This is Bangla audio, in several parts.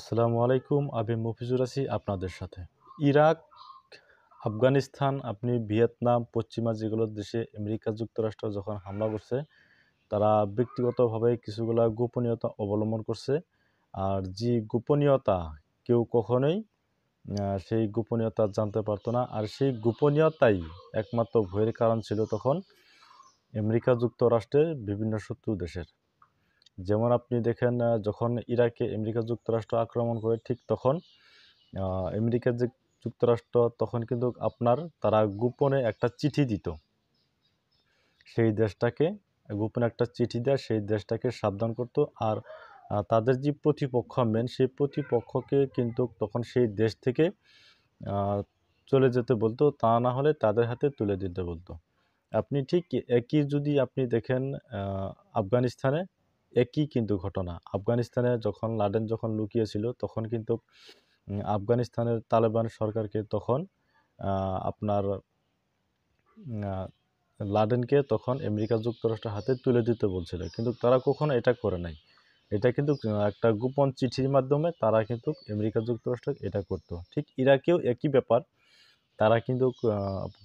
আসসালামু আলাইকুম। আমি মফিজুর আছি আপনাদের সাথে। ইরাক, আফগানিস্তান, আপনি ভিয়েতনাম, পশ্চিমা যেগুলো দেশে আমেরিকা যুক্তরাষ্ট্র যখন হামলা করছে, তারা ব্যক্তিগতভাবে কিছুগুলা গোপনীয়তা অবলম্বন করছে। আর যে গোপনীয়তা কেউ কখনোই সেই গোপনীয়তা জানতে পারত না। আর সেই গোপনীয়তাই একমাত্র ভয়ের কারণ ছিল তখন আমেরিকা যুক্তরাষ্ট্রের বিভিন্ন শত্রু দেশের। যেমন আপনি দেখেন যখন ইরাকে আমেরিকা যুক্তরাষ্ট্র আক্রমণ করে ঠিক তখন আমেরিকা যুক্তরাষ্ট্র তখন কিন্তু তারা গোপনে একটা চিঠি দিত সেই দেশটাকে। গোপনে একটা চিঠি দেয় সেই দেশটাকে সাবধান করত। আর তাদের যে প্রতিপক্ষ মেন সেই প্রতিপক্ষকে কিন্তু তখন সেই দেশ থেকে আহ, চলে যেতে বলতো, তা না হলে তাদের হাতে তুলে দিতে বলতো। আপনি ঠিক একই যদি আপনি দেখেন আফগানিস্তানে একই কিন্তু ঘটনা। আফগানিস্তানে যখন লাদেন যখন লুকিয়েছিল তখন কিন্তু আফগানিস্তানের তালেবান সরকারকে তখন আপনার লাদেনকে তখন আমেরিকা যুক্তরাষ্ট্রের হাতে তুলে দিতে বলছিল, কিন্তু তারা কখনো এটা করে নাই। এটা কিন্তু একটা গোপন চিঠির মাধ্যমে তারা কিন্তু আমেরিকা যুক্তরাষ্ট্র এটা করতো। ঠিক ইরাকেও একই ব্যাপার। তারা কিন্তু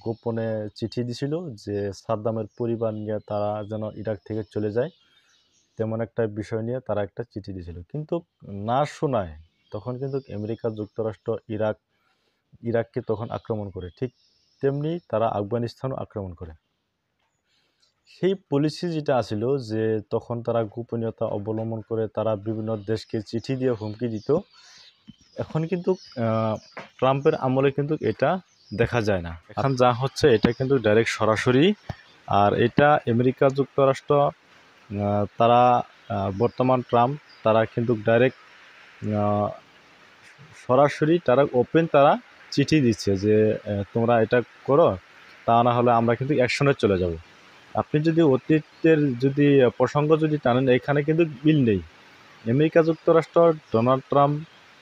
গোপনে চিঠি দিছিল যে সাদ্দামের পরিবার নিয়ে তারা যেন ইরাক থেকে চলে যায়, তেমন একটা বিষয় নিয়ে তারা একটা চিঠি দিয়েছিল। কিন্তু না শোনায় তখন কিন্তু আমেরিকা যুক্তরাষ্ট্র ইরাককে তখন আক্রমণ করে। ঠিক তেমনি তারা আফগানিস্তানও আক্রমণ করে। সেই পলিসি যেটা আছিল যে তখন তারা গোপনীয়তা অবলম্বন করে তারা বিভিন্ন দেশকে চিঠি দিয়ে হুমকি দিত, এখন কিন্তু ট্রাম্পের আমলে কিন্তু এটা দেখা যায় না। এখন যা হচ্ছে এটা কিন্তু ডাইরেক্ট সরাসরি। আর এটা আমেরিকা যুক্তরাষ্ট্র তারা বর্তমান ট্রাম্প তারা কিন্তু ডাইরেক্ট সরাসরি তারা ওপেন তারা চিঠি দিচ্ছে যে তোমরা এটা করো, তা না হলে আমরা কিন্তু অ্যাকশনে চলে যাব। আপনি যদি অতীতের যদি প্রসঙ্গ যদি টানেন, এখানে কিন্তু মিল নেই। আমেরিকা যুক্তরাষ্ট্র ডোনাল্ড ট্রাম্প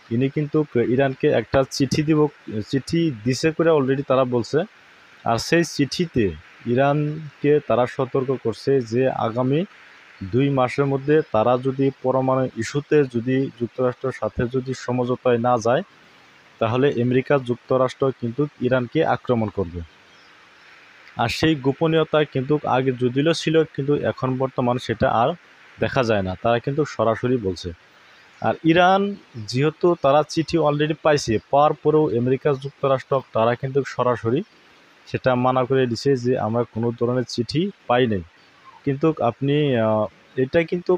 ইনি কিন্তু ইরানকে একটা চিঠি দিছে করে অলরেডি তারা বলছে। আর সেই চিঠিতে ইরানকে তারা সতর্ক করছে যে আগামী 2 মাসের মধ্যে তারা যদি পরমাণু ইস্যুতে যদি যুক্তরাষ্ট্রের সাথে যদি সমঝোতায় না যায়, তাহলে আমেরিকা যুক্তরাষ্ট্র কিন্তু ইরানকে আক্রমণ করবে। আর সেই গোপনীয়তা কিন্তু আগে যদিও ছিল, কিন্তু এখন বর্তমান সেটা আর দেখা যায় না। তারা কিন্তু সরাসরি বলছে। আর ইরান যেহেতু তারা চিঠি অলরেডি পাইছে, পাওয়ার পরেও আমেরিকা যুক্তরাষ্ট্র তারা কিন্তু সরাসরি সেটা মানা করে দিছে যে আমরা কোনো ধরনের চিঠি পাই নাই। কিন্তু আপনি এটা কিন্তু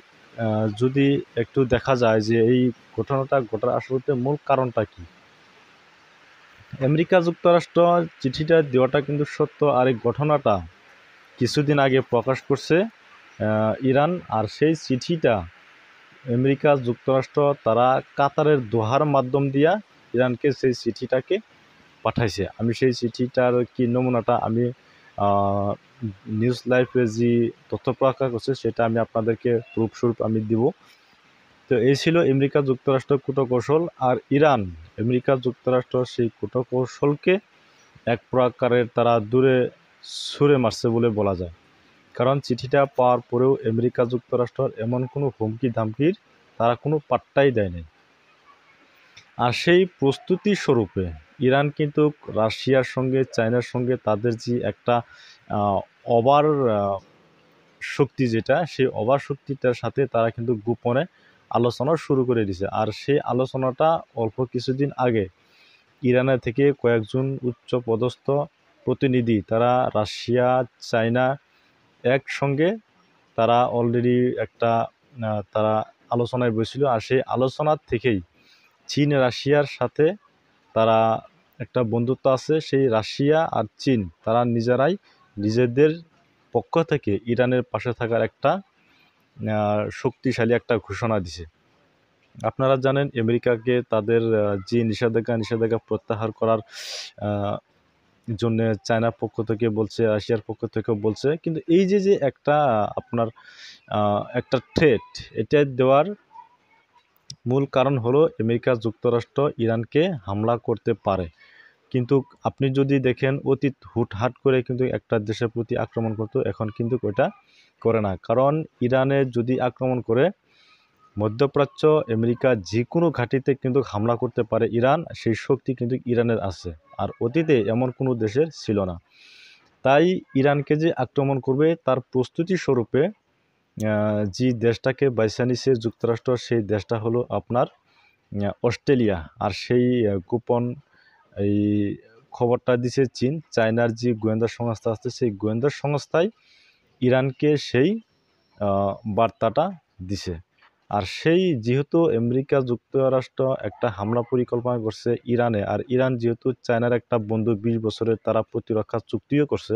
যদি একটু দেখা যায় যে এই ঘটনাটা ঘটার আসলে মূল কারণটা কি। আমেরিকা যুক্তরাষ্ট্র চিঠিটা দেওয়াটা কিন্তু সত্য, আর এই ঘটনাটা কিছুদিন আগে প্রকাশ করছে ইরান। আর সেই চিঠিটা আমেরিকা যুক্তরাষ্ট্র তারা কাতারের দোহার মাধ্যম দিয়া ইরানকে সেই চিঠিটাকে পাঠাইছে। আমি সেই চিঠিটার কি নমুনাটা আমি নিউজ লাইভে যে তথ্য প্রকাশ করছে সেটা আমি আপনাদেরকে প্রুফস্বরূপ আমি দিব। তো এই ছিল আমেরিকা যুক্তরাষ্ট্রের কূটকৌশল। আর ইরান আমেরিকা যুক্তরাষ্ট্র সেই কূটকৌশলকে এক প্রকারের তারা দূরে ছুঁড়ে মারছে বলে বলা যায়। কারণ চিঠিটা পাওয়ার পরেও আমেরিকা যুক্তরাষ্ট্র এমন কোনো হুমকি ধামকির তারা কোনো পাত্তাই দেয় নাই। আর সেই প্রস্তুতি স্বরূপে ইরান কিন্তু রাশিয়ার সঙ্গে চায়নার সঙ্গে তাদের যে একটা ওভার শক্তি, যেটা সেই ওভার শক্তিটার সাথে তারা কিন্তু গোপনে আলোচনা শুরু করে দিয়েছে। আর সেই আলোচনাটা অল্প কিছুদিন আগে ইরানের থেকে কয়েকজন উচ্চপদস্থ প্রতিনিধি তারা রাশিয়া চায়না একসঙ্গে তারা অলরেডি একটা তারা আলোচনায় বসেছিল। আর সেই আলোচনার থেকেই চীন রাশিয়ার সাথে তারা একটা বন্ধুত্ব আছে। সেই রাশিয়া আর চীন তারা নিজেরাই নিজেদের পক্ষ থেকে ইরানের পাশে থাকার একটা শক্তিশালী একটা ঘোষণা দিছে। আপনারা জানেন আমেরিকাকে তাদের যে নিষেধাজ্ঞা প্রত্যাহার করার জন্য চায়নার পক্ষ থেকে বলছে, রাশিয়ার পক্ষ থেকেও বলছে। কিন্তু এই যে একটা আপনার একটা থ্রেট, এটা দেওয়ার মূল কারণ হলো আমেরিকা যুক্তরাষ্ট্র ইরানকে হামলা করতে পারে। কিন্তু আপনি যদি দেখেন অতীত হুটহাট করে কিন্তু একটা দেশের প্রতি আক্রমণ করতো, এখন কিন্তু ওইটা করে না। কারণ ইরানে যদি আক্রমণ করে মধ্যপ্রাচ্য আমেরিকা যে কোনো ঘাঁটিতে কিন্তু হামলা করতে পারে ইরান, সেই শক্তি কিন্তু ইরানের আছে, আর অতীতে এমন কোনো দেশের ছিল না। তাই ইরানকে যে আক্রমণ করবে তার প্রস্তুতি স্বরূপে যে দেশটাকে বাইছে নিছে যুক্তরাষ্ট্র, সেই দেশটা হলো আপনার অস্ট্রেলিয়া। আর সেই গোপন এই খবরটা দিছে চীন। চায়নার যে গোয়েন্দা সংস্থা আছে সেই গোয়েন্দা সংস্থায় ইরানকে সেই বার্তাটা দিছে। আর সেই যেহেতু আমেরিকা যুক্তরাষ্ট্র একটা হামলা পরিকল্পনা করছে ইরানে, আর ইরান যেহেতু চায়নার একটা বন্ধু, 20 বছরের তারা প্রতিরক্ষা চুক্তিও করছে,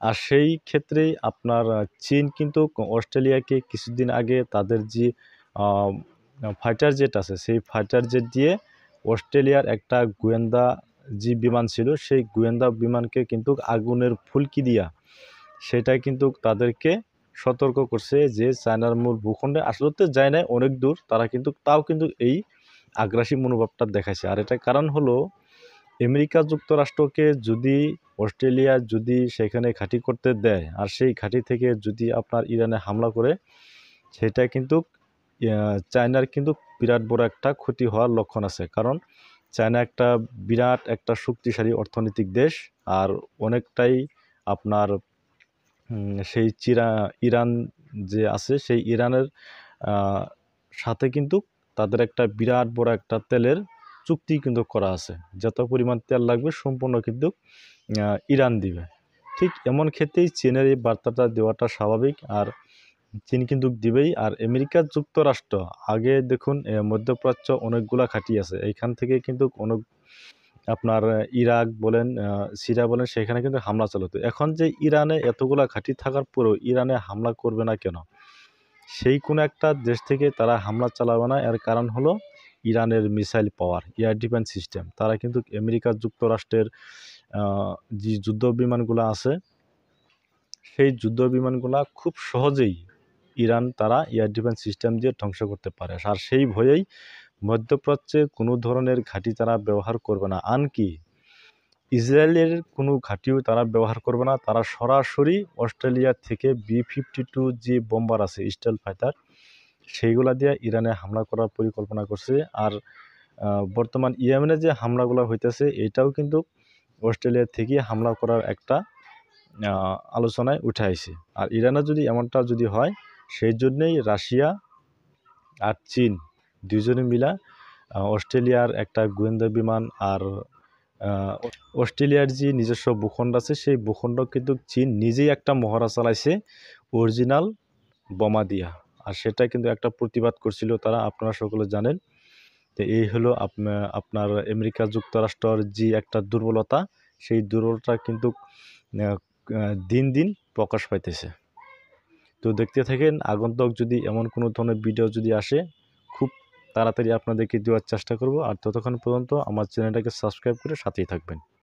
আর সেই ক্ষেত্রেই আপনার চীন কিন্তু অস্ট্রেলিয়াকে কিছুদিন আগে তাদের যে ফাইটার জেট আছে সেই ফাইটার জেট দিয়ে অস্ট্রেলিয়ার একটা গোয়েন্দা যে বিমান ছিল সেই গোয়েন্দা বিমানকে কিন্তু আগুনের ফুলকি দিয়া সেটা কিন্তু তাদেরকে সতর্ক করছে যে চায়নার মূল ভূখণ্ডে আসলে তো যায় না, অনেক দূর, তারা কিন্তু তাও কিন্তু এই আগ্রাসী মনোভাবটা দেখাইছে। আর এটা কারণ হলো আমেরিকা যুক্তরাষ্ট্রকে যদি অস্ট্রেলিয়া যদি সেখানে ঘাঁটি করতে দেয়, আর সেই ঘাঁটি থেকে যদি আপনার ইরানে হামলা করে, সেটা কিন্তু চায়নার কিন্তু বিরাট বড় একটা ক্ষতি হওয়ার লক্ষণ আছে। কারণ চায়না একটা বিরাট একটা শক্তিশালী অর্থনৈতিক দেশ, আর অনেকটাই আপনার সেই ইরান যে আছে সেই ইরানের সাথে কিন্তু তাদের একটা বিরাট বড় একটা তেলের চুক্তি কিন্তু করা আছে, যত পরিমাণ তেল লাগবে সম্পূর্ণ কিন্তু ইরান দিবে। ঠিক এমন ক্ষেত্রেই চীনের এই বার্তাটা দেওয়াটা স্বাভাবিক, আর চীন কিন্তু দিবেই। আর আমেরিকা যুক্তরাষ্ট্র আগে দেখুন মধ্যপ্রাচ্য অনেকগুলা ঘাঁটি আছে, এইখান থেকে কিন্তু অনেক আপনার ইরাক বলেন সিরিয়া বলেন সেখানে কিন্তু হামলা চালাতো। এখন যে ইরানে এতগুলা ঘাঁটি থাকার পরেও ইরানে হামলা করবে না কেন? সেই কোনো একটা দেশ থেকে তারা হামলা চালাবে না, এর কারণ হলো ইরানের মিসাইল পাওয়ার, এয়ার ডিফেন্স সিস্টেম। তারা কিন্তু আমেরিকা যুক্তরাষ্ট্রের যে যুদ্ধ বিমানগুলো আছে সেই যুদ্ধ বিমানগুলা খুব সহজেই ইরান তারা এয়ার ডিফেন্স সিস্টেম দিয়ে ধ্বংস করতে পারে। আর সেই ভয়েই মধ্যপ্রাচ্যে কোনো ধরনের ঘাঁটি তারা ব্যবহার করবে না, আনকি ইসরায়েলের কোনো ঘাঁটিও তারা ব্যবহার করবে না। তারা সরাসরি অস্ট্রেলিয়া থেকে B-52 যে বোম্বার আছে স্টেল ফাইটার, সেইগুলা দিয়ে ইরানে হামলা করার পরিকল্পনা করছে। আর বর্তমান ইয়েমেনে যে হামলাগুলো হইতেছে এটাও কিন্তু অস্ট্রেলিয়া থেকে হামলা করার একটা আলোচনায় উঠে আইছে। আর ইরানে যদি এমনটা যদি হয়, সেই জন্যেই রাশিয়া আর চীন দুজনে মিলা অস্ট্রেলিয়ার একটা গোয়েন্দা বিমান আর অস্ট্রেলিয়ার যে নিজস্ব ভূখণ্ড আছে সেই ভূখণ্ড কিন্তু চীন নিজেই একটা মহড়া চালাইছে অরিজিনাল বোমা দিয়া। আর সেটা কিন্তু একটা প্রতিবাদ করছিল তারা, আপনারা সকলে জানেন। তো এই হলো আপনার আমেরিকা যুক্তরাষ্ট্রের যে একটা দুর্বলতা, সেই দুর্বলতা কিন্তু দিন দিন প্রকাশ পাইতেছে। তো দেখতে থাকেন, আগন্তুক যদি এমন কোনো ধরনের ভিডিও যদি আসে খুব তাড়াতাড়ি আপনাদেরকে দেওয়ার চেষ্টা করব। আর ততক্ষণ পর্যন্ত আমার চ্যানেলটাকে সাবস্ক্রাইব করে সাথেই থাকবেন।